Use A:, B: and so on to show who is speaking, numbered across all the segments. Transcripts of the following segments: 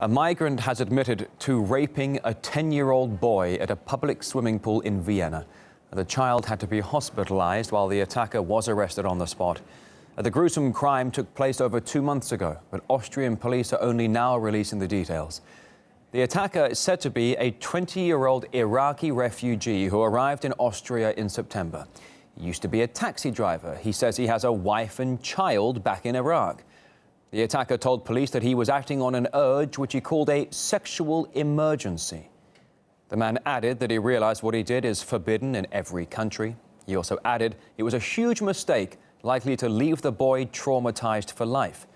A: A migrant has admitted to raping a 10-year-old boy at a public swimming pool in Vienna. The child had to be hospitalized while the attacker was arrested on the spot. The gruesome crime took place over 2 months ago, but Austrian police are only now releasing the details. The attacker is said to be a 20-year-old Iraqi refugee who arrived in Austria in September. He used to be a taxi driver. He says he has a wife and child back in Iraq. The attacker told police that he was acting on an urge which he called a sexual emergency. The man added that he realized what he did is forbidden in every country. He also added it was a huge mistake, likely to leave the boy traumatized for life.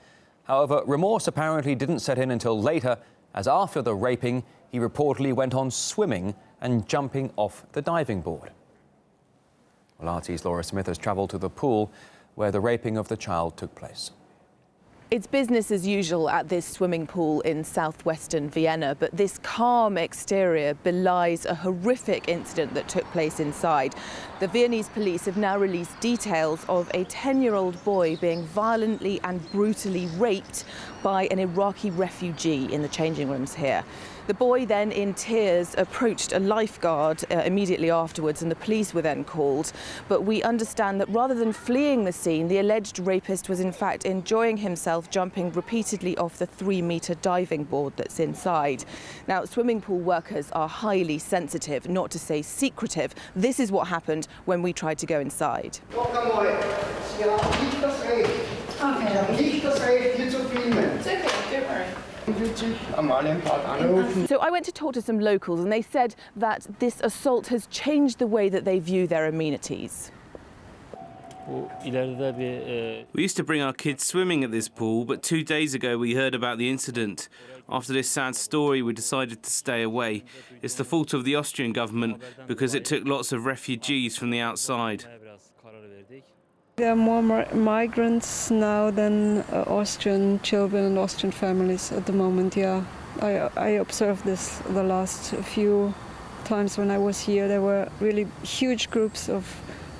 A: However, remorse apparently didn't set in until later, as after the raping, he reportedly went on swimming and jumping off the diving board. Well, RT's Laura Smith has travelled to the pool where the raping of the child took place.
B: It's business as usual at this swimming pool in southwestern Vienna, but this calm exterior belies a horrific incident that took place inside. The Viennese police have now released details of a 10-year-old boy being violently and brutally raped by an Iraqi refugee in the changing rooms here. The boy then, in tears, approached a lifeguard immediately afterwards, and the police were then called. But we understand that rather than fleeing the scene, the alleged rapist was in fact enjoying himself jumping repeatedly off the 3-metre diving board that's inside. Now, swimming pool workers are highly sensitive, not to say secretive. This is what happened when we tried to go inside. So I went to talk to some locals, and they said that this assault has changed the way that they view their amenities.
C: We used to bring our kids swimming at this pool, but 2 days ago we heard about the incident. After this sad story, we decided to stay away. It's the fault of the Austrian government because it took lots of refugees from the outside.
D: There are more migrants now than Austrian children and Austrian families at the moment, yeah. I observed this the last few times when I was here. There were really huge groups of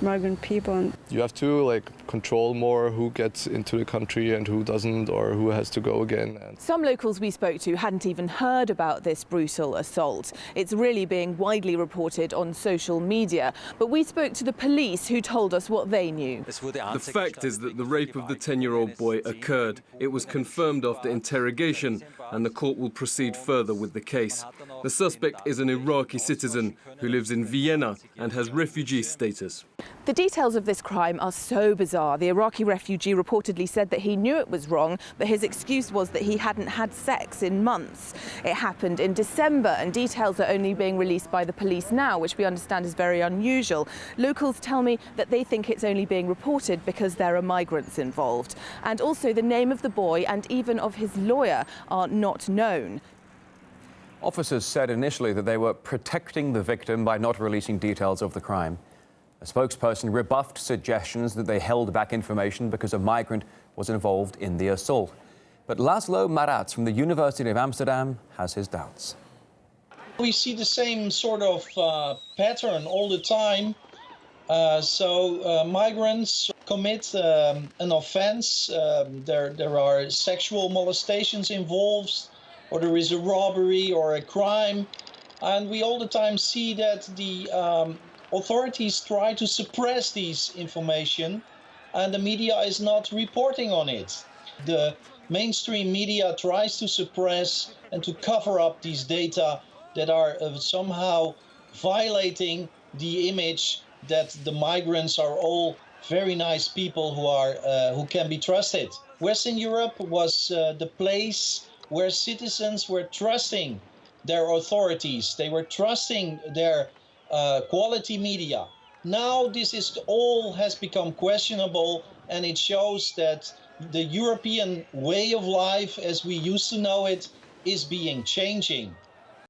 D: migrant people.
E: You have to control more who gets into the country and who doesn't, or who has to go again.
B: Some locals we spoke to hadn't even heard about this brutal assault. It's really being widely reported on social media. But we spoke to the police, who told us what they knew.
F: The fact is that the rape of the 10-year-old boy occurred. It was confirmed after interrogation, and the court will proceed further with the case. The suspect is an Iraqi citizen who lives in Vienna and has refugee status.
B: The details of this crime are so bizarre. The Iraqi refugee reportedly said that he knew it was wrong, but his excuse was that he hadn't had sex in months. It happened in December, and details are only being released by the police now, which we understand is very unusual. Locals tell me that they think it's only being reported because there are migrants involved. And also the name of the boy and even of his lawyer are not known.
A: Officers said initially that they were protecting the victim by not releasing details of the crime. A spokesperson rebuffed suggestions that they held back information because a migrant was involved in the assault. But Laszlo Maratz from the University of Amsterdam has his doubts.
G: We see the same sort of pattern all the time. Migrants commit an offense, there are sexual molestations involved, or there is a robbery or a crime. And we all the time see that the authorities try to suppress this information, and the media is not reporting on it. The mainstream media tries to suppress and to cover up these data that are somehow violating the image that the migrants are all very nice people who can be trusted. Western Europe was the place where citizens were trusting their authorities. They were trusting their quality media. Now this all has become questionable, and it shows that the European way of life as we used to know it is changing.